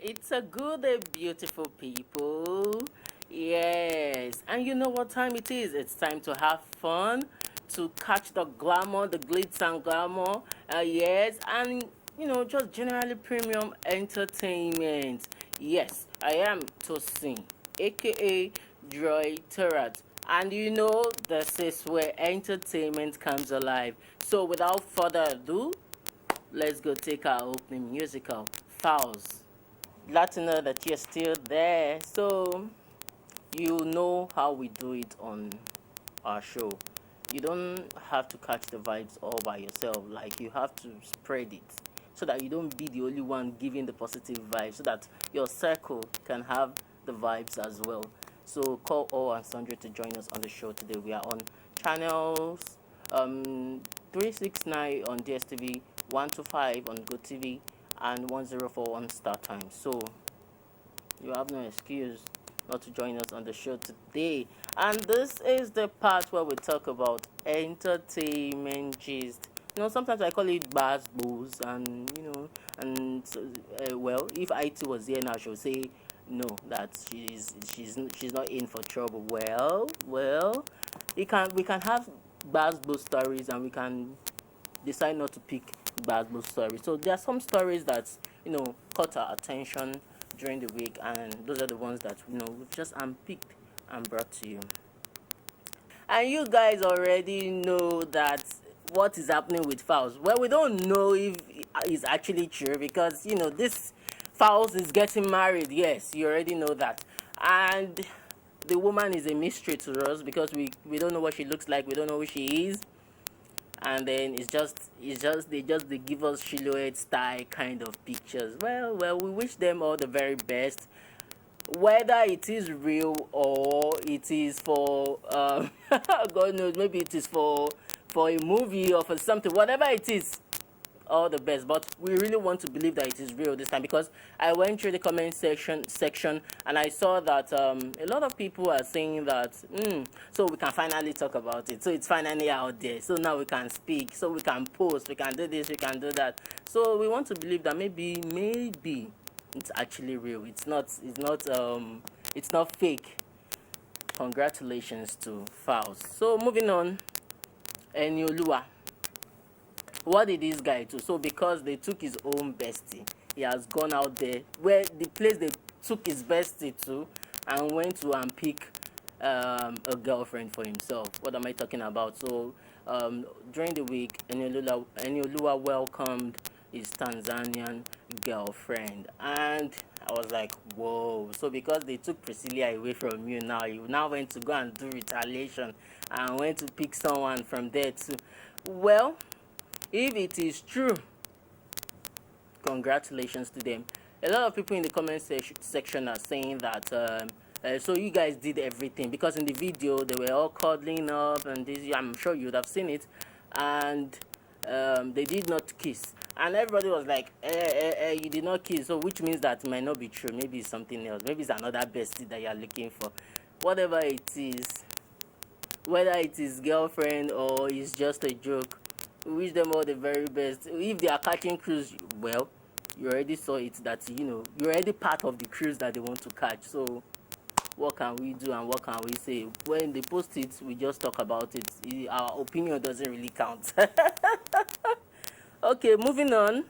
It's a good day, beautiful people. Yes, and you know what time it is? It's time to have fun, to catch the glamour, the glitz and glamour. Yes, and just generally premium entertainment. Yes, I am Tosin, aka Joy Terrat. And this is where entertainment comes alive. So, without further ado, let's go take our opening musical, Fouls. Glad to know that you're still there. So, you know how we do it on our show. You don't have to catch the vibes all by yourself. Like, you have to spread it so that you don't be the only one giving the positive vibes, so that your circle can have the vibes as well. So, call all and sundry to join us on the show today. We are on channels 369 on DSTV, 125 on GoTV, and 104 on StarTimes. So you have no excuse not to join us on the show today. And this is the part where we talk about entertainment gist. Sometimes I call it bars booze, and well, if IT was here now, she'll say no, that she's not in for trouble. Well, we can have bars booze stories, and we can decide not to pick bad news stories. So there are some stories that caught our attention during the week, and those are the ones that we've just unpicked and brought to you. And you guys already know that what is happening with Fouls. Well, we don't know if it's actually true, because this Fouls is getting married. Yes, you already know that. And the woman is a mystery to us, because we don't know what she looks like, we don't know who she is. And then they give us silhouette style kind of pictures. Well, we wish them all the very best. Whether it is real or it is for God knows, maybe it is for a movie or for something, whatever it is, all the best. But we really want to believe that it is real this time, because I went through the comment section and I saw that a lot of people are saying that so we can finally talk about it, so it's finally out there, so now we can speak, so we can post, we can do this, we can do that. So we want to believe that maybe it's actually real. It's not fake. Congratulations to Fouls. So moving on, Eniolua. What did this guy do? So because they took his own bestie, he has gone out there where the place they took his bestie to, and went to unpick a girlfriend for himself. What am I talking about? So during the week, Eniolua welcomed his Tanzanian girlfriend, and I was like, whoa. So because they took Priscilla away from you, now you went to go and do retaliation and went to pick someone from there too. Well, if it is true, congratulations to them. A lot of people in the comment section are saying that so you guys did everything, because in the video they were all cuddling up, and this, I'm sure you'd have seen it, and they did not kiss, and everybody was like, you did not kiss, so which means that it might not be true. Maybe it's something else, maybe it's another bestie that you're looking for. Whatever it is, whether it is girlfriend or it's just a joke, we wish them all the very best. If they are catching cruise, well, you already saw it, that you're already part of the cruise that they want to catch. So what can we do and what can we say? When they post it, we just talk about it. Our opinion doesn't really count. Okay, moving on.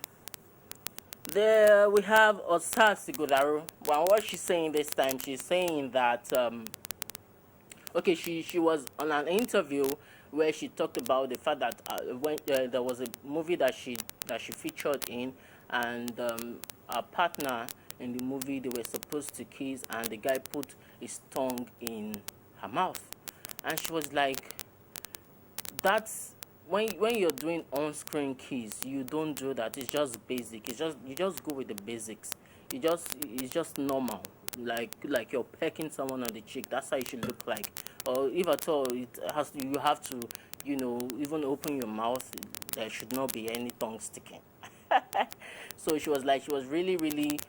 There we have Osa Sigodaru. Well, what she's saying this time, she's saying that okay, she was on an interview where she talked about the fact that when there was a movie that she featured in, and her partner in the movie, they were supposed to kiss, and the guy put his tongue in her mouth, and she was like, that's when you're doing on-screen kiss, you don't do that. It's just basic. You just go with the basics. It's just normal, like you're pecking someone on the cheek. That's how it should look like. Or if at all, you have to even open your mouth. There should not be any tongue sticking. So she was really, really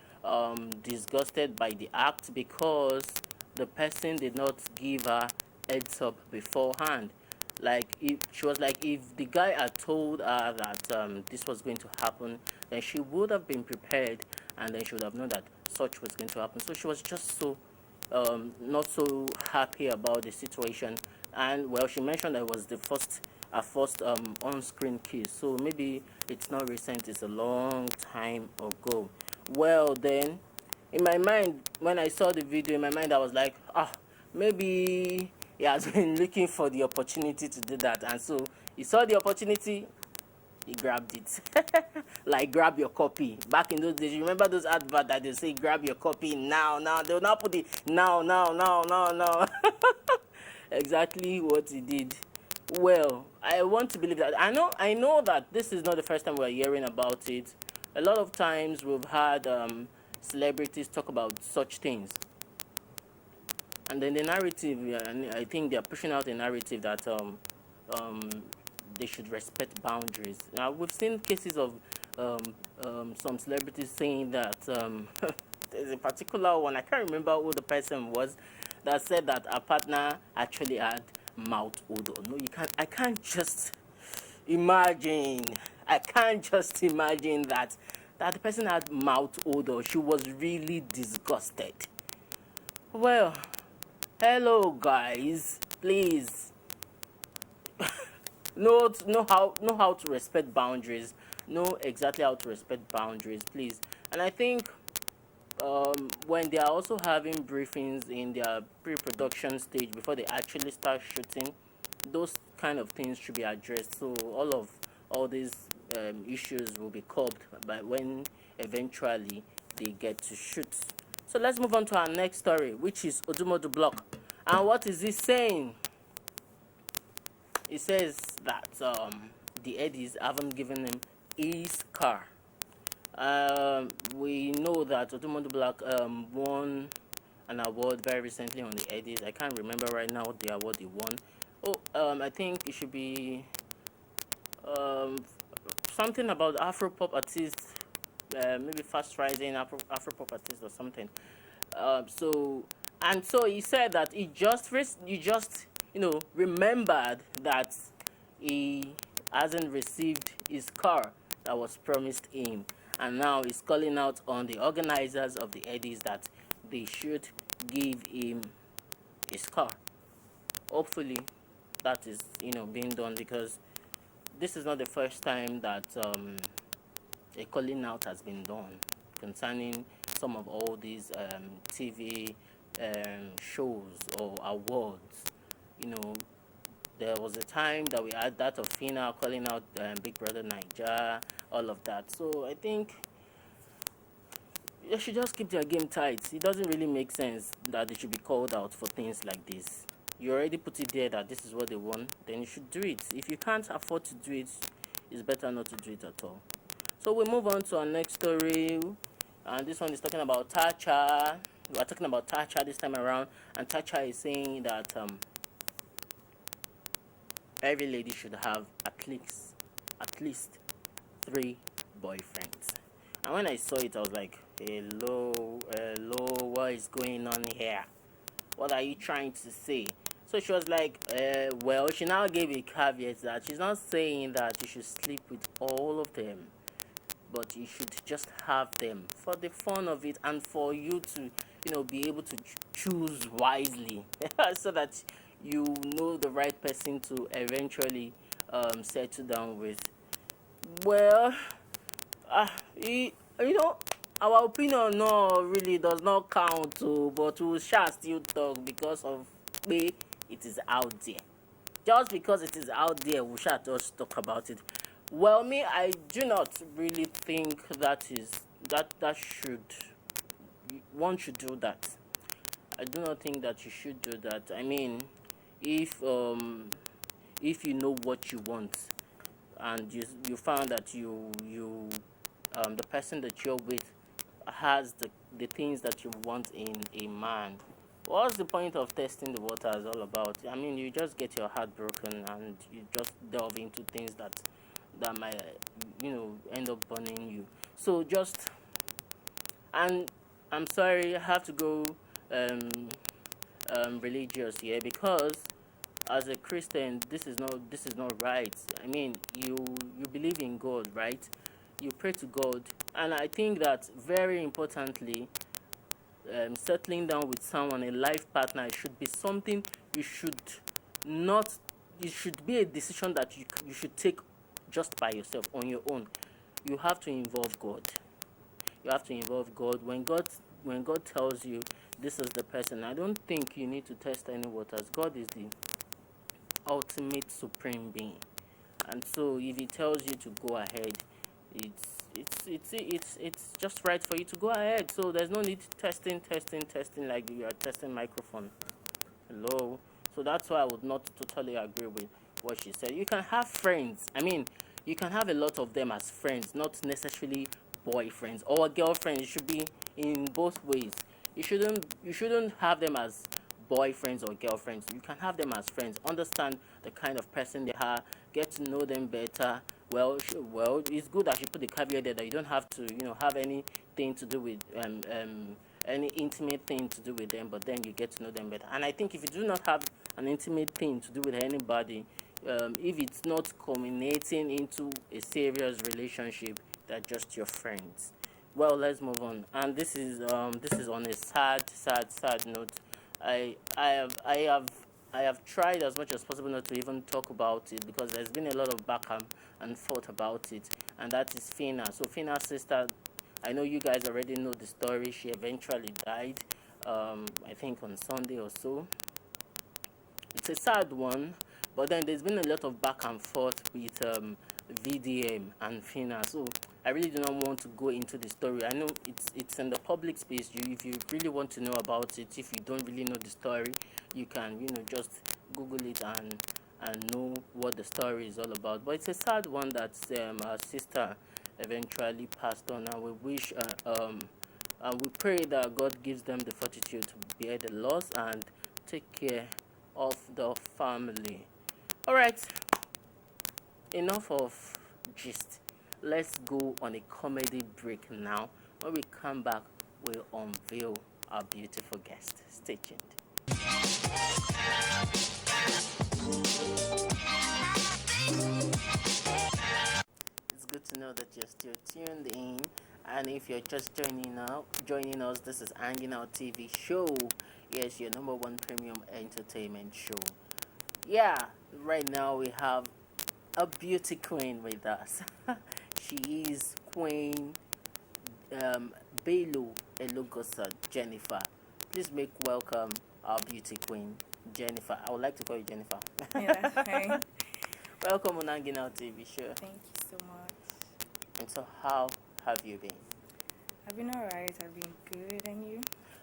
disgusted by the act, because the person did not give her heads up beforehand. If the guy had told her that this was going to happen, then she would have been prepared and then she would have known that such was going to happen. So she was just so not so happy about the situation. And well, she mentioned that it was her first on-screen kiss, so maybe it's not recent, it's a long time ago. Well, then in my mind, when I saw the video, in my mind I was like, maybe he has been looking for the opportunity to do that, and so he saw the opportunity, he grabbed it. Like grab your copy. Back in those days, you remember those adverts that they say grab your copy now. They will not put it now. Exactly what he did. Well, I want to believe that. I know that this is not the first time we're hearing about it. A lot of times we've had celebrities talk about such things, and then the narrative, I think they're pushing out a narrative that they should respect boundaries. Now, we've seen cases of some celebrities saying that there's a particular one, I can't remember who the person was, that said that a partner actually had mouth odor. No, I can't just imagine. I can't just imagine that the person had mouth odor. She was really disgusted. Well, hello guys, please know how to respect boundaries. Know exactly how to respect boundaries, please. And I think when they are also having briefings in their pre-production stage before they actually start shooting, those kind of things should be addressed. So all these issues will be curbed by when eventually they get to shoot. So let's move on to our next story, which is Odumodu Block. And what is he saying? It says that the Eddies haven't given him his car. We know that Odumodu Black won an award very recently on the Eddies. I can't remember right now the award he won. I think it should be something about Afro-pop artist, maybe fast rising Afro-pop artist or something. So he said that he just remembered that he hasn't received his car that was promised him, and now he's calling out on the organizers of the Eddies that they should give him his car. Hopefully that is being done, because this is not the first time that a calling out has been done concerning some of all these TV shows or awards. There was a time that we had that of Fina calling out Big Brother Naija, all of that. So I think they should just keep their game tight. It doesn't really make sense that they should be called out for things like this. You already put it there that this is what they want, then you should do it. If you can't afford to do it, it's better not to do it at all. So we move on to our next story, and this one is talking about Tacha. We're talking about Tacha this time around, and Tacha is saying that every lady should have at least 3 boyfriends. And when I saw it, I was like, hello, what is going on here? What are you trying to say? So she was like, well, she now gave a caveat that she's not saying that you should sleep with all of them, but you should just have them for the fun of it and for you to, be able to choose wisely so that you know the right person to eventually settle down with. Well, our opinion really does not count, but we shall still talk because of way it is out there. Just because it is out there, we shall just talk about it. Well, I do not really think that one should do that. I do not think that you should do that. I mean, if you know what you want, and you found that the person that you're with has the things that you want in a man, what's the point of testing the waters all about? I mean, you just get your heart broken and you just delve into things that might end up burning you. So and I'm sorry, I have to go religious here, because as a Christian, this is not right. I mean, you believe in God, right? You pray to God And I think that very importantly, settling down with someone, a life partner, it should be something you should not. It should be a decision that you should take just by yourself on your own. You have to involve God. You have to involve God. When God tells you this is the person, I don't think you need to test any waters. God is the ultimate supreme being, and so if He tells you to go ahead, it's just right for you to go ahead. So there's no need testing like you are testing microphone. Hello. So that's why I would not totally agree with what she said. You can have friends. I mean, you can have a lot of them as friends, not necessarily boyfriends or girlfriends. It should be in both ways. You shouldn't have them as boyfriends or girlfriends. You can have them as friends. Understand the kind of person they are. Get to know them better. Well, it's good that you put the caveat there that you don't have to, have anything to do with any intimate thing to do with them, but then you get to know them better. And I think if you do not have an intimate thing to do with anybody, if it's not culminating into a serious relationship, they're just your friends. Well, let's move on. And this is on a sad note. I have tried as much as possible not to even talk about it because there's been a lot of back and forth about it, and that is Fina. So Fina's sister, I know you guys already know the story. She eventually died, I think on Sunday or so. It's a sad one, but then there's been a lot of back and forth with VDM and Fina. So I really do not want to go into the story. I know it's in the public space. If you really want to know about it, if you don't really know the story, you can just Google it and know what the story is all about. But it's a sad one that our sister eventually passed on, and we wish and we pray that God gives them the fortitude to bear the loss and take care of the family. All right, enough of gist. Let's go on a comedy break now. When we come back, we'll unveil our beautiful guest. Stay tuned. It's good to know that you're still tuned in, and if you're just joining us, this is Hanging Out TV show. Yes, your number one premium entertainment show. Yeah, right now we have a beauty queen with us. She is Queen Belu Elugosa Jennifer. Please make welcome our beauty queen, Jennifer. I would like to call you Jennifer. Yeah, that's fine. Welcome on Hanging Out TV show. Thank you so much. And so, how have you been? I've been alright. I've been good, and you?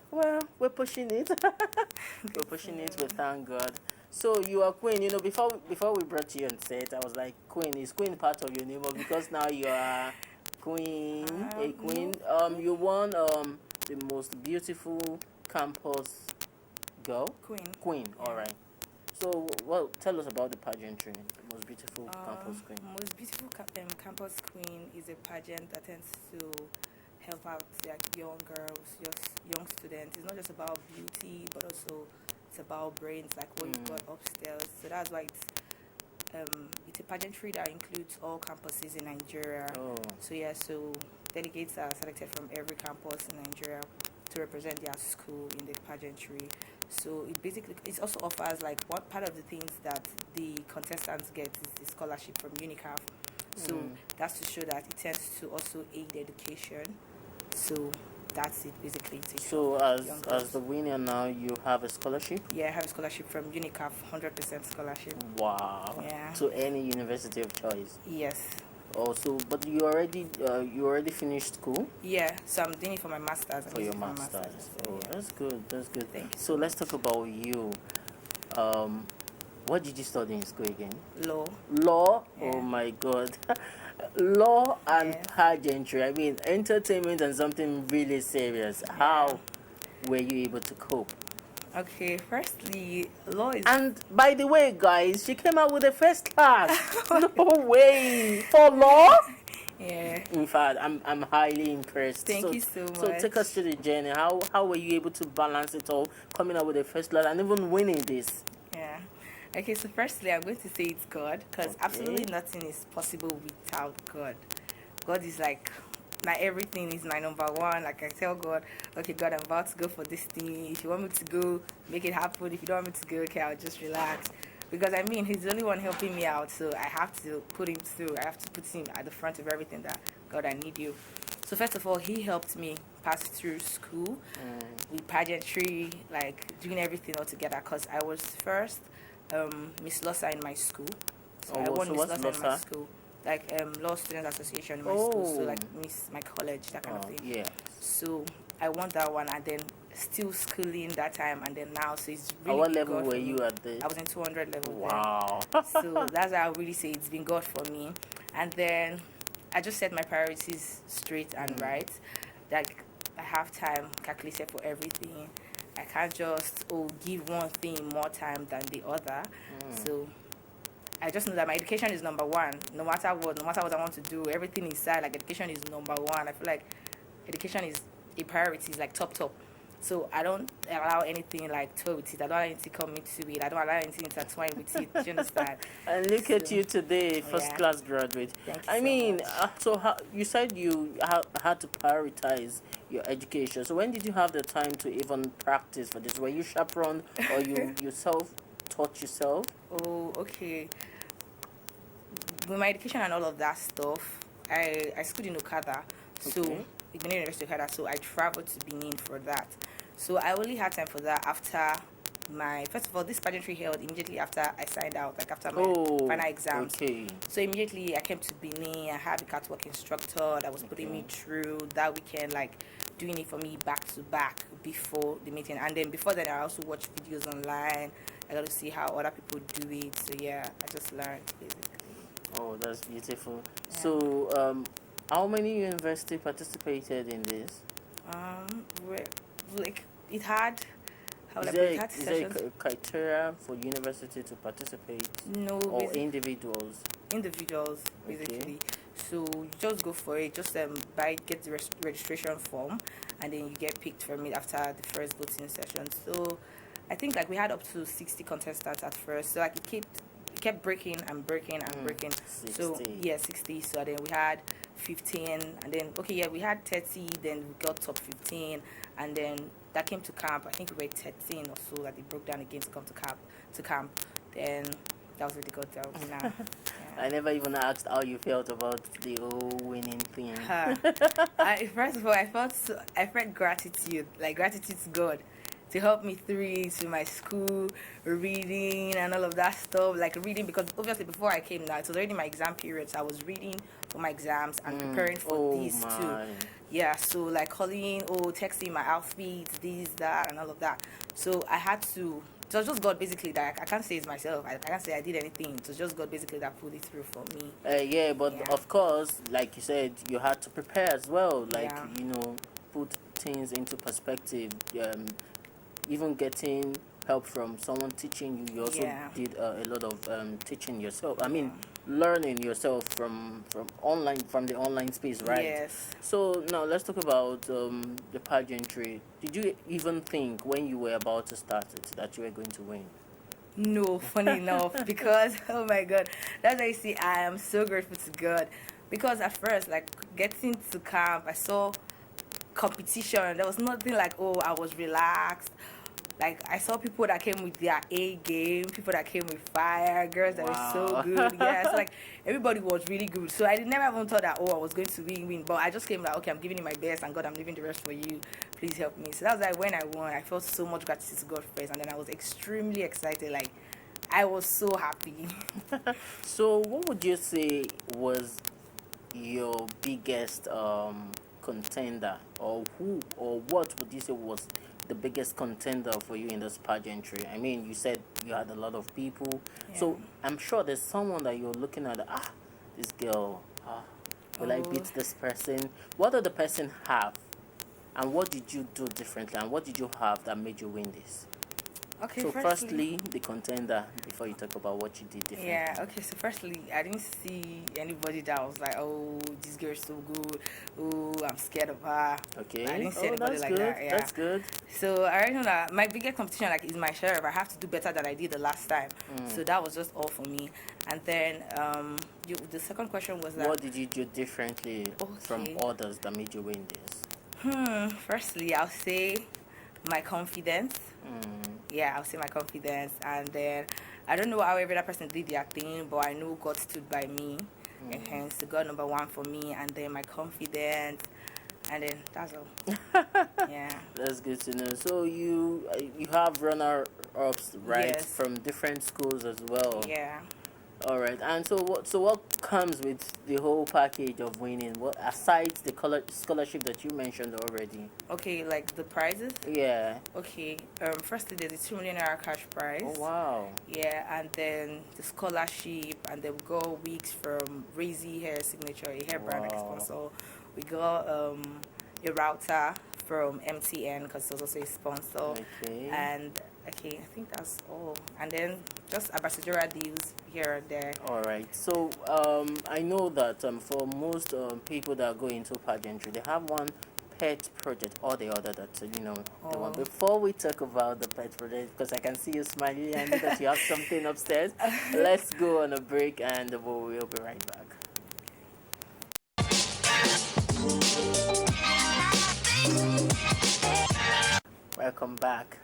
Well, we're pushing it. We're pushing it. We thank God. So you are Queen. Before we brought you on set, I was like, Queen, is Queen part of your name? Or because now you are Queen, a Queen. You won the most beautiful campus girl. Queen. Yeah. All right. So, well, tell us about the pageantry. The most beautiful campus queen. Most beautiful campus queen is a pageant that tends to help out young girls, young students. It's not just about beauty, but also it's about brains, like what you've got upstairs. So that's why it's a pageantry that includes all campuses in Nigeria. Oh. So delegates are selected from every campus in Nigeria to represent their school in the pageantry. So it also offers what part of the things that the contestants get is the scholarship from UNICAF. So that's to show that it tends to also aid education. So that's it basically. So as the winner now, you have a scholarship? Yeah, I have a scholarship from UNICAF, 100% scholarship. Wow. Yeah. To any university of choice. Yes. Also, but you already finished school? Yeah, so I'm doing it for my master's. For your master's. Oh, yeah. That's good. Thank you. So let's talk about you. What did you study in school again? Law. Yeah. Oh my God. Law and pageantry. I mean, entertainment and something really serious. Yeah. How were you able to cope? Okay, firstly, law is... And by the way, guys, she came out with a first class. No way. For law? Yeah. In fact, I'm highly impressed. Thank you so much. So take us through the journey. How were you able to balance it all, coming out with a first class and even winning this? Yeah. Okay, so firstly, I'm going to say it's God, because absolutely nothing is possible without God. God is my everything. He's my number one. Like I tell God, okay, God, I'm about to go for this thing. If you want me to go, make it happen. If you don't want me to go, okay, I'll just relax. Because I mean, he's the only one helping me out, so I have to put him through. I have to put him at the front of everything. That God, I need you. So first of all, he helped me pass through school with pageantry, like doing everything all together. Cause I was first Miss Lossa in my school. So I won Miss Lossa in my school, like Law Students Association in my school. So like Miss my college, that kind of thing. Yeah. So I won that one, and then still schooling that time, and then now. So it's really. What level were you at this? I was in 200 level. Wow. So that's how I really say it's been God for me. And then I just set my priorities straight and right. Like I have time calculated for everything. I can't just give one thing more time than the other. So I just know that my education is number one. No matter what I want to do, everything inside, like education is number one. I feel like education is a priority, is like top. So I don't allow anything like toy with it. I don't allow anything come into it. I don't allow anything intertwine with it. Do you understand? And look at you today, first class graduate. Thank you so how, you said you had to prioritize your education. So when did you have the time to even practice for this? Were you chaperoned or you yourself taught yourself? Oh, okay. With my education and all of that stuff, I schooled in Okada. So Benin University of Okada. So I traveled to Benin for that. So I only had time for that after first of all, this pageantry held immediately after I signed out, like after my final exams. So immediately I came to Benin. I had a catwalk instructor that was putting me through that weekend, like doing it for me back to back before the meeting. And then before that, I also watched videos online. I got to see how other people do it. So yeah, I just learned basically. Oh, that's beautiful. Yeah. So how many universities participated in this? Like it had. Is there a criteria for university to participate? No. Or individuals? Individuals, basically. So you just go for it. Just get the registration form, and then you get picked from it after the first voting session. So I think like we had up to 60 contestants at first. So like it kept breaking and breaking and breaking. 60. So yeah, 60. So then we had 15, and then we had 30. Then we got top 15, and then that came to camp. I think we were 13 or so that they broke down again to come to camp. Then that was really good. Yeah. I never even asked how you felt about the whole winning thing. First of all, I felt gratitude, like gratitude to God to help me through to my school, reading and all of that stuff. Like reading, because obviously before I came now, it was already my exam period, so I was reading for my exams and preparing for these too. Yeah, so like calling, texting my outfits, this, that, and all of that. So I had to. It was just God basically that I can't say it's myself. I can't say I did anything. It was just God basically that pulled it through for me. Of course, like you said, you had to prepare as well. Like put things into perspective. Even getting help from someone teaching you. You also did a lot of teaching yourself. I mean, learning yourself from the online space, right? Yes. So now let's talk about the pageantry. Did you even think when you were about to start it that you were going to win? No, funny enough, because oh my God, that's why you see I am so grateful to God, because at first, like getting to camp, I saw competition. There was nothing like I was relaxed. Like I saw people that came with their A game, people that came with fire, girls that were so good. Yeah, so like everybody was really good. So I never even thought that I was going to win. But I just came like, okay, I'm giving it my best, and God, I'm leaving the rest for you. Please help me. So that was like when I won. I felt so much gratitude to God first, and then I was extremely excited. Like I was so happy. So what would you say was your biggest contender, or what would you say was the biggest contender for you in this pageantry? I mean, you said you had a lot of people, so I'm sure there's someone that you're looking at. This girl, will I beat this person? What did the person have, and what did you do differently, and what did you have that made you win this? Okay, So, firstly, firstly, the contender before you talk about what you did differently. yeah, okay, so firstly, I didn't see anybody that was like, oh, this girl's so good, oh, I'm scared of her. I Okay. didn't see Oh, anybody that's like good. that, yeah. That's good. So I already know that my biggest competition like is my sheriff. I have to do better than I did the last time. So that was just all for me. And then the second question was that What did you do differently from okay. others that made you win this? Firstly, I'll say my confidence. Yeah, I'll say my confidence, and then I don't know how every other person did their thing, but I know God stood by me, and hence God number one for me, and then my confidence, and then that's all. Yeah. That's good to know. So you have runner-ups, right, Yes. from different schools as well. Yeah. All right. And so what comes with the whole package of winning? What aside the scholarship that you mentioned already? Okay, like the prizes. Yeah. Okay. Firstly, there's a 2 million naira cash prize. Oh wow. Yeah, and then the scholarship, and then we got wigs from Razy Hair Signature, a hair brand like Wow. sponsor. We got a router from MTN because it was also a sponsor. Okay. And okay, I think that's all. And then just ambassadorial deals here and there. All right. So I know that for most people that go into pageantry, they have one pet project or the other that they want. Oh. Before we talk about the pet project, because I can see you smiling, I know that you have something upstairs. Let's go on a break and we'll be right back. Welcome back.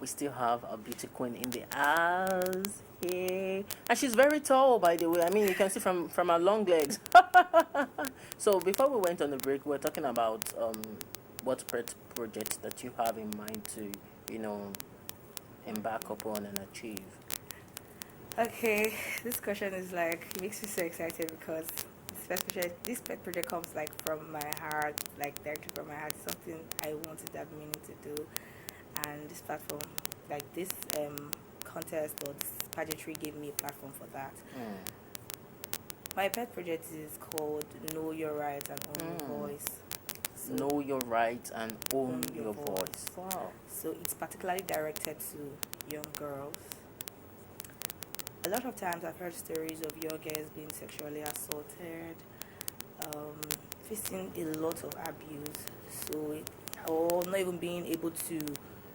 We still have a beauty queen in the house here, and she's very tall, by the way. I mean, you can see from her long legs. So before we went on the break, we were talking about what project that you have in mind to embark upon and achieve. Okay, this question is like it makes me so excited because this pet project comes like from my heart, like directly from my heart. Something I wanted that meaning to do, and this platform, like this contest or this pageantry, gave me a platform for that. My pet project is called Know Your Rights and Own Your Voice. So, Know your rights and own your voice. Wow. So it's particularly directed to young girls. A lot of times I've heard stories of young girls being sexually assaulted, facing a lot of abuse, or not even being able to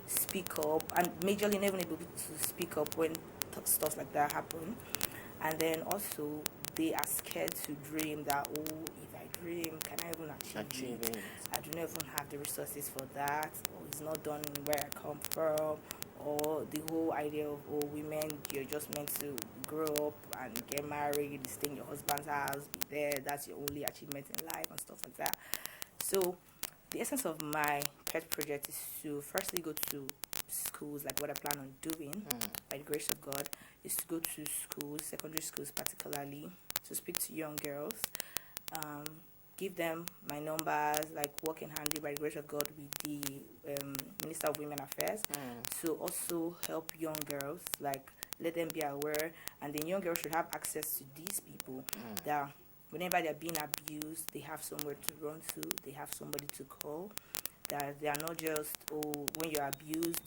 speak up, and majorly not even able to speak up when stuff like that happen. And then also they are scared to dream that, oh, if I dream, can I even achieve it? I do not even have the resources for that, or it's not done where I come from, or the whole idea of, oh, women, you're just meant to grow up and get married, stay in your husband's house, be there, that's your only achievement in life, and stuff like that. So the essence of my pet project is to firstly go to schools, like what I plan on doing, by the grace of God, is to go to schools, secondary schools particularly, to speak to young girls, give them my numbers, like work in hand by the grace of God with the Minister of Women Affairs, to also help young girls, like let them be aware, and then young girls should have access to these people that whenever they're being abused, they have somewhere to run to, they have somebody to call, that they are not just, oh, when you're abused,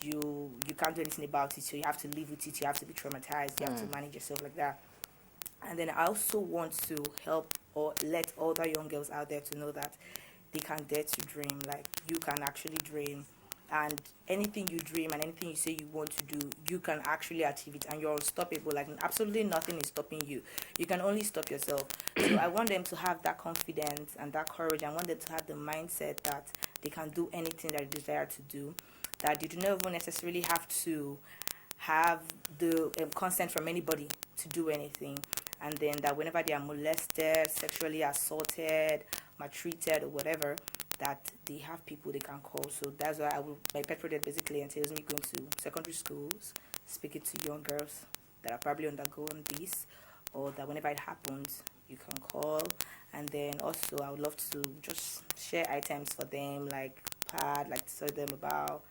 you can't do anything about it, so you have to live with it, you have to be traumatized, you have to manage yourself like that. And then I also want to help or let other young girls out there to know that they can dare to dream, like you can actually dream, and anything you dream and anything you say you want to do, you can actually achieve it, and you're unstoppable. Like absolutely nothing is stopping you. You can only stop yourself. So I want them to have that confidence and that courage. I want them to have the mindset that they can do anything that they desire to do, that you do not even necessarily have to have the consent from anybody to do anything, and then that whenever they are molested, sexually assaulted, maltreated, or whatever, that they have people they can call. So that's why my pet project basically entails me going to secondary schools, speaking to young girls that are probably undergoing this, or that whenever it happens, you can call. And then also I would love to just share items for them, like pad, like to tell them about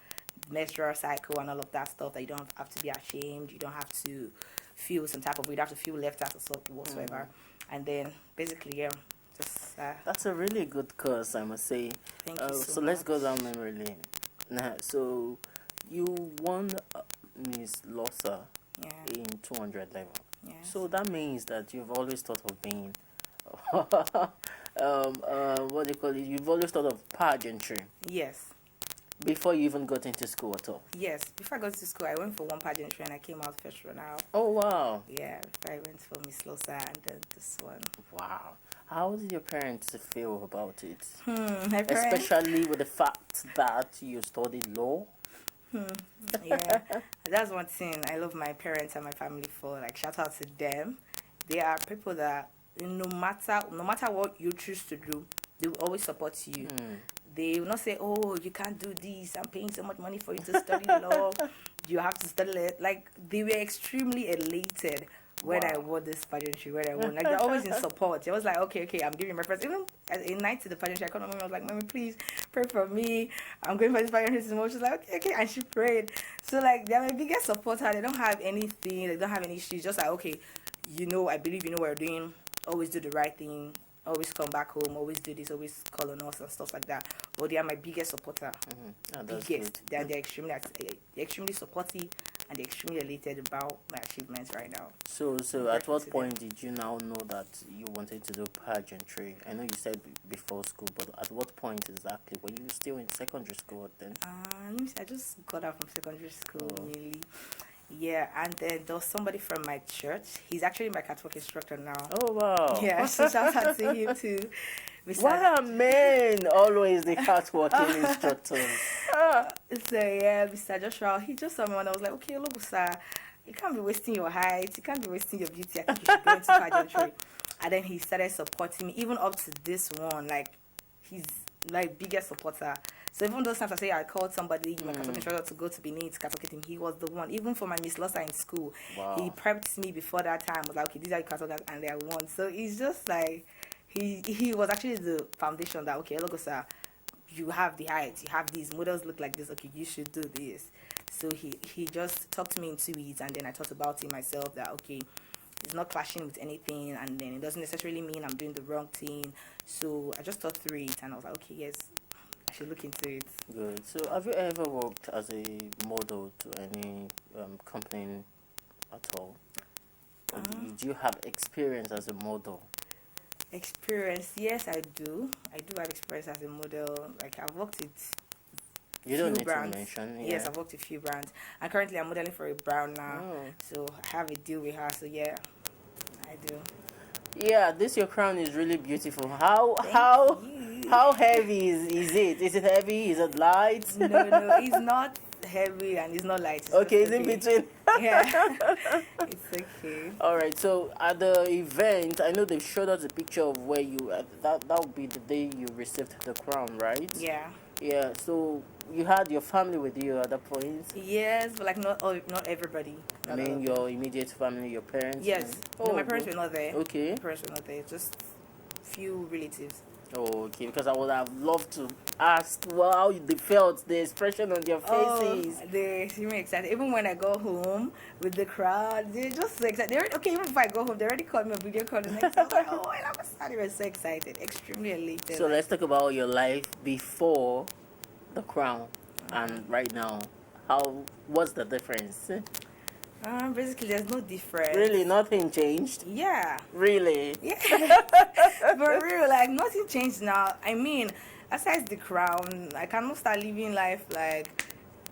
menstrual cycle and all of that stuff, that you don't have to be ashamed, you don't have to feel some type of way, you don't have to feel left out or something whatsoever. And then basically, yeah, just that's a really good course, I must say. Thank you so much. let's go down memory lane now. So You won Miss Losa Yeah. in 200 level. Yes. So that means that you've always thought of being, what do you call it? You've always thought of pageantry Yes. before you even got into school at all. Yes. Before I got to school, I went for one pageantry and I came out first runner. Oh wow! Yeah. Before I went for Miss Losa and then this one. Wow. How did your parents feel about it? My parents. Especially with the fact that you studied law. Yeah. That's one thing I love my parents and my family for. Like shout out to them. They are people that no matter what you choose to do, they will always support you. They will not say, "Oh, you can't do this. I'm paying so much money for you to study law. You have to study it." Like they were extremely elated when I Wow. won this pageantry. When I won, like they're always in support. I was like, "Okay, I'm giving my first." Even in night to the pageantry, I called my mom. I was like, "Mommy, please pray for me. I'm going for this pageantry tomorrow." She's like, "Okay," and she prayed. So like they're my biggest supporter. They don't have anything. They don't have any issues. Just like, okay, I believe you know what you're doing. Always do the right thing. Always come back home. Always do this. Always call on us and stuff like that. But they are my biggest supporter. Oh, that's Biggest. good. They're extremely supportive and they're extremely elated about my achievements right now. So Grateful at what to them. point did you now know that you wanted to do pageantry? I know you said before school, but at what point exactly? Were you still in secondary school then? Let me see. I just got out from secondary school. Oh. Really. Yeah, and then there was somebody from my church. He's actually my catwalk instructor now. Oh wow! Yeah, so shout out to him too. Mr. What are men always the catwalking instructors? So yeah, Mr. Joshua, he just saw me and I was like, okay, look, sir, you can't be wasting your height, you can't be wasting your beauty. I think you should go into pageantry. And then he started supporting me, even up to this one. Like, he's like biggest supporter. So even those times I say I called somebody, my Catholic instructor, to go to Benin to Catholic him, he was the one. Even for my Miss Losa in school, Wow. he prepped me before that time. Was like, okay, these are your Catholic and they are one. So it's just like he was actually the foundation that okay, look, sir, you have the height, you have these models look like this. Okay, you should do this. So he just talked me into it, and then I thought about it myself that okay, it's not clashing with anything, and then it doesn't necessarily mean I'm doing the wrong thing. So I just thought through it, and I was like, okay, yes, I should look into it. Good. So have you ever worked as a model to any company at all? Or do you have experience as a model? Experience, yes, I do. I do have experience as a model. Like I've worked with You don't few need brands. to mention. Yes, Yeah. I've worked with a few brands, and currently I'm modeling for a brand now. Oh. So I have a deal with her. So yeah, I do. Yeah, this your crown is really beautiful. Thank you. How heavy is it? Is it heavy? Is it light? No, it's not heavy and it's not light. It's Okay, just it's in between. Yeah, it's okay. All right. So at the event, I know they showed us a picture of where you. That would be the day you received the crown, right? Yeah. Yeah. So you had your family with you at that point. Yes, but like not everybody. I Not mean, all. your immediate family, your parents. Yes. and- No, my parents were not there. Okay. My parents were not there. Just few relatives. Oh, okay. Because I would have loved to ask how they felt, the expression on their faces. Oh, they seem excited. Even when I go home with the crowd, they're just so excited. Okay, even if I go home, they already called me a video call the next day. I was like, oh, I love They were so excited, extremely elated. So let's talk about your life before the crown and right now. What's the difference? Basically, there's no difference. Really, nothing changed. Yeah. Really? Yeah. For real, like nothing changed now. I mean, aside the crown, I cannot start living life like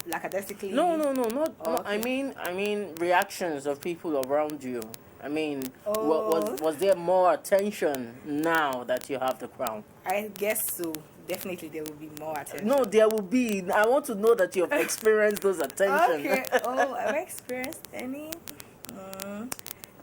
lackadaisically. No, not. Oh, No, okay. I mean reactions of people around you. I mean, Oh. was there more attention now that you have the crown? I guess so. Definitely, there will be more attention. No, there will be. I want to know that you've experienced those attention. Okay. Oh, have I experienced any?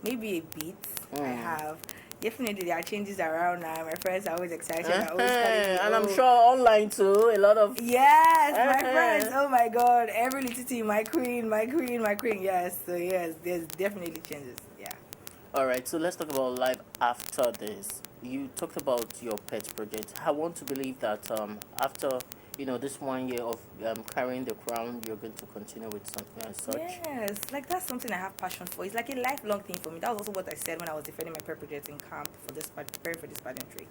Maybe a bit. I have. Definitely, there are changes around now. My friends are always excited. They're always calling me, And I'm "Oh." sure online too, a lot of. Yes, my Uh-huh. friends. Oh my God, every little thing, my queen, my queen, my queen. Yes, so yes, there's definitely changes. Yeah. All right, so let's talk about life after this. You talked about your pet project. I want to believe that after this 1 year of carrying the crown, you're going to continue with something as such. Yes, like that's something I have passion for. It's like a lifelong thing for me. That was also what I said when I was defending my pet project in camp for this preparing for this pageantry.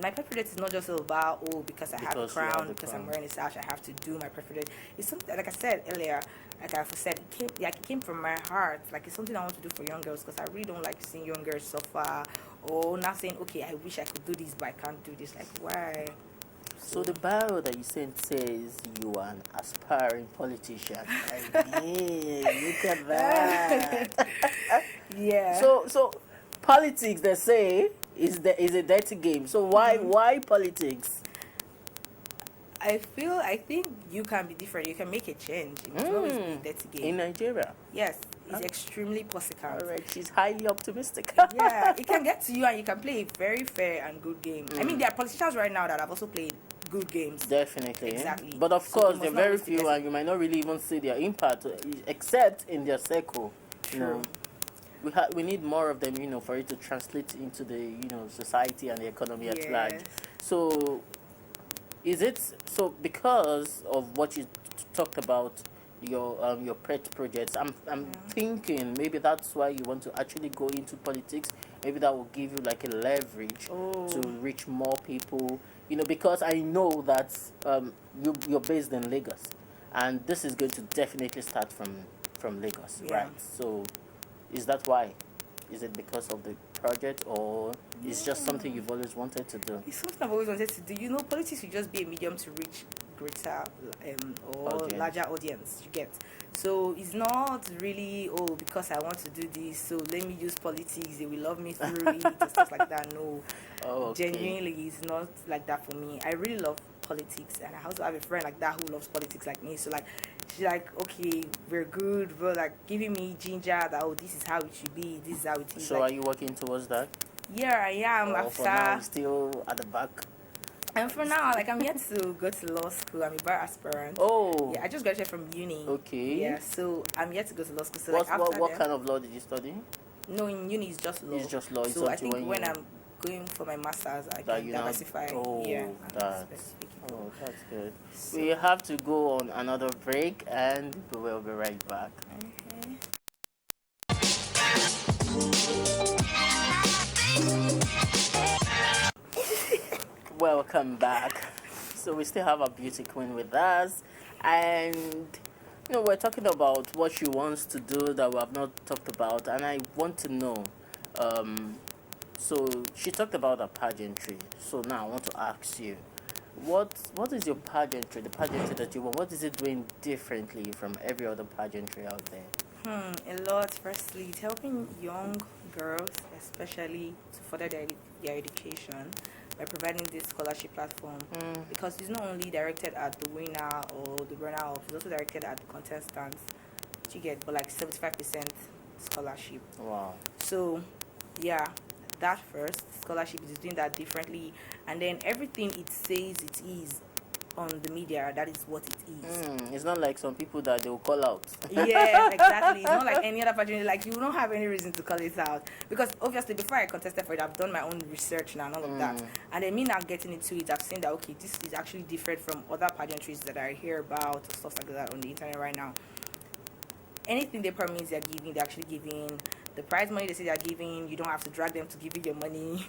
my pet project is not just about, oh, because I have a Because you have crown, the because crown. I'm wearing a sash, I have to do my pet project. It's something, like I said earlier, like I've said, it came from my heart. Like, it's something I want to do for young girls, because I really don't like seeing young girls suffer, or not saying, okay, I wish I could do this, but I can't do this. Like, why? So the bio that you sent says you are an aspiring politician. I mean, look at that. Yeah. So politics, they say, is a dirty game. So why politics? I think you can be different. You can make a change. It must always be a dirty game. In Nigeria. Yes, it's extremely possible. All right, she's highly optimistic. Yeah, it can get to you, and you can play a very fair and good game. I mean, there are politicians right now that have also played good games. Definitely. Exactly. But of So course, it there are must not very always be few, dirty. and you might not really even see their impact, except in their circle. You know, True. we need more of them, you know, for it to translate into the, you know, society and the economy at large. Yes. So is it so because of what you talked about your pet projects? I'm thinking maybe that's why you want to actually go into politics. Maybe that will give you like a leverage to reach more people. You know, because I know that you're based in Lagos, and this is going to definitely start from Lagos, Yeah. right? So is that why? Is it because of the project, or it's just something you've always wanted to do? It's something I've always wanted to do. You know, politics will just be a medium to reach greater or Audience. larger audience. You get. So it's not really, oh, because I want to do this, so let me use politics. They will love me through it and stuff like that. No, Oh, okay. genuinely, it's not like that for me. I really love politics, and I also have a friend like that who loves politics like me. So like, she's like, okay, we're good, but like giving me ginger that, oh, this is how it should be. This is how it is. So like, are you working towards that? yeah, I am. Or for now, After you're still at the back? and for now, like I'm yet to go to law school. I'm a bar aspirant. Oh, Yeah, I just graduated from uni. okay. Yeah, so I'm yet to go to law school. So What like after what that, kind of law did you study? no, in uni is just law. It's just law. It's So I until think when you, I'm going for my masters, I that can you now. diversify. Oh, Yeah, and that. specific. Oh, that's good. So, We have to go on another break, and we'll be right back. okay. Welcome back. So we still have a beauty queen with us, and you know we're talking about what she wants to do that we have not talked about, and I want to know. So she talked about a pageantry. So now I want to ask you, what is your pageantry? The pageantry that you want. What is it doing differently from every other pageantry out there? A lot. Firstly, it's helping young girls, especially to further their education by providing this scholarship platform. Because it's not only directed at the winner or the runner-up, it's also directed at the contestants. You get, but like 75% scholarship. Wow. So, yeah, that first scholarship is doing that differently, and then everything it says it is on the media, that is what it is. It's not like some people that they will call out. Yeah, exactly. It's not like any other pageant. Like, you don't have any reason to call it out, because obviously before I contested for it, I've done my own research now and all of that, and then me now getting into it, I've seen that okay, this is actually different from other pageantries that I hear about, stuff like that on the internet right now. Anything they promise they're giving, they're actually giving. The prize money they say they're giving, you don't have to drag them to give you your money.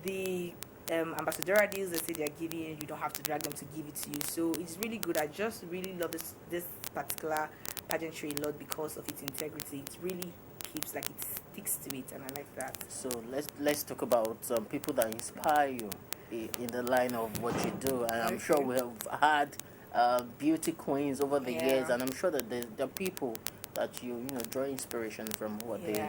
The ambassadorial deals they say they're giving, you don't have to drag them to give it to you. So it's really good. I just really love this particular pageantry a lot because of its integrity. It really keeps, like, it sticks to it, and I like that. So let's talk about people that inspire you in the line of what you do, and I'm sure we have had beauty queens over the years, and I'm sure that there are people that you draw inspiration from what they.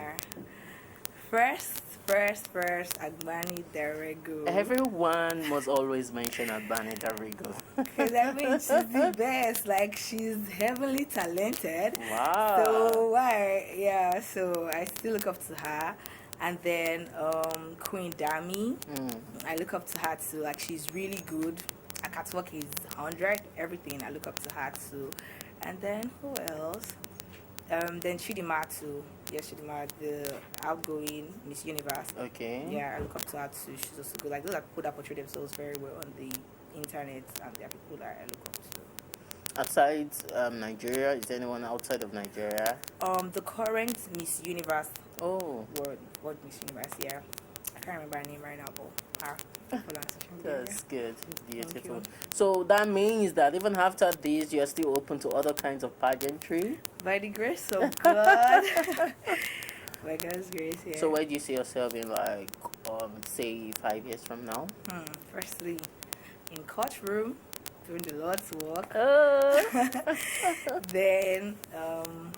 First, Agbani Darego. Everyone must always mention Agbani Darego. Because I mean, she's the best. Like, she's heavily talented. Wow. So why? Yeah. So I still look up to her. And then Queen Dami, I look up to her too. Like, she's really good. Her catwalk is 100. Everything I look up to her too. And then who else? Then Chidima too. Yes, Chidima, the outgoing Miss Universe. Okay. Yeah, I look up to her too. She's also good. Like, those are people that portray themselves very well on the internet, and there are people that I look up to. Outside Nigeria, is there anyone outside of Nigeria? The current Miss Universe. Oh. World Miss Universe. Yeah, I can't remember her name right now, but her. follow on social media. That's good. Beautiful. you. So that means that even after this, you're still open to other kinds of pageantry. By the grace of God. By God's grace, yeah. So where do you see yourself in, like, say 5 years from now? Firstly, in courtroom, doing the Lord's work. Then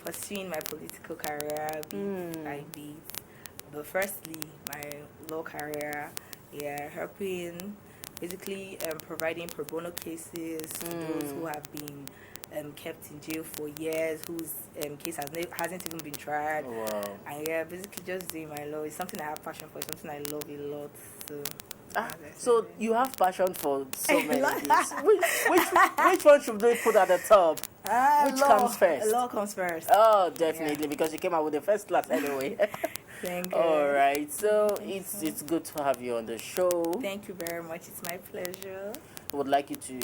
pursuing my political career, I be. But firstly, my law career, helping, basically providing pro bono cases to those who have been kept in jail for years, whose case hasn't even been tried. Wow. And basically just doing my law. It's something I have passion for. It's something I love a lot. So you have passion for so many things. Which one should we put at the top? Which comes first? Law comes first. Oh, definitely, because you came out with the first class anyway. Thank you. All right, so it's good to have you on the show. Thank you very much. It's my pleasure. I would like you to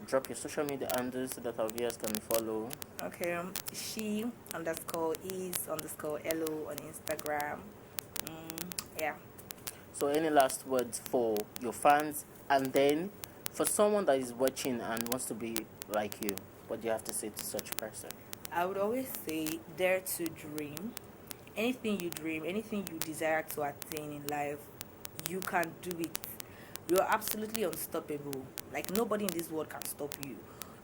drop your social media handles so that our viewers can follow. Okay, she_is_LO on Instagram. Yeah. So any last words for your fans, and then for someone that is watching and wants to be like you, what do you have to say to such a person? I would always say, dare to dream. Anything you dream, anything you desire to attain in life, you can do it. You're absolutely unstoppable. Like, nobody in this world can stop you.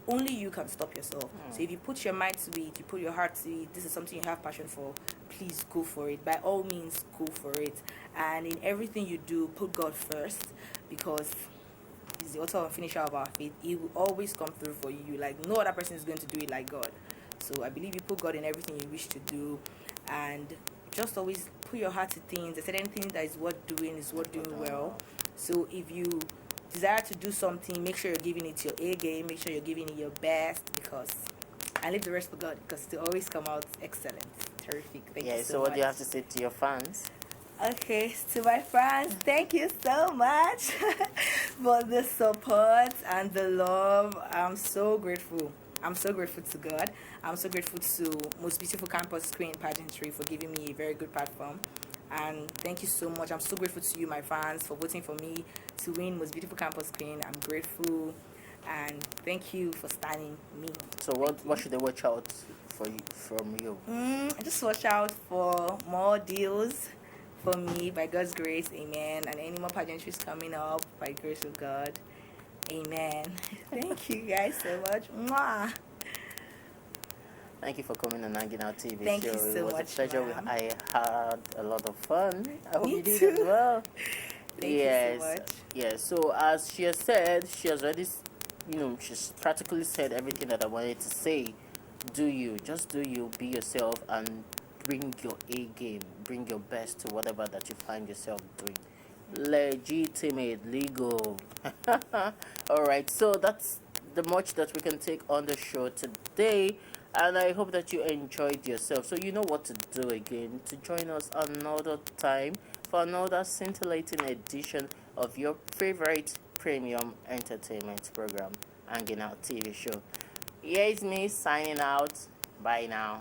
Only you can stop yourself. So if you put your mind to it, you put your heart to it, this is something you have passion for, please go for it. By all means, go for it. And in everything you do, put God first, because He's the author and finisher of our faith. He will always come through for you. Like, no other person is going to do it like God. So I believe you put God in everything you wish to do, and just always put your heart to things. I said anything that is worth doing is worth doing well. So if you desire to do something, make sure you're giving it your A game, make sure you're giving it your best, and leave the rest for God, because they always come out excellent. Terrific. Thank you so much. So what do you have to say to your fans? Okay, to my fans, thank you so much for the support and the love. I'm so grateful. I'm so grateful to God. I'm so grateful to Most Beautiful Campus Queen Pageantry for giving me a very good platform. And thank you so much. I'm so grateful to you, my fans, for voting for me to win Most Beautiful Campus Queen. I'm grateful. And thank you for standing me. So what should they watch out for from you? Just watch out for more deals for me, by God's grace. Amen. And any more pageantries coming up, by the grace of God. Amen. Thank you guys so much. Mwah. Thank you for coming on Hanging Out TV Thank show. you so It was much, a pleasure. ma'am. I had a lot of fun. I hope Me you did too. as well. Thank you so much. Yes. So as she has said, she has already, she's practically said everything that I wanted to say. Do you. Just do you. Be yourself and bring your A game. Bring your best to whatever that you find yourself doing. Legitimate, legal. All right. So that's the much that we can take on the show today, and I hope that you enjoyed yourself. So you know what to do again, to join us another time for another scintillating edition of your favorite premium entertainment program, Hanging Out TV show. Here is me signing out. Bye now.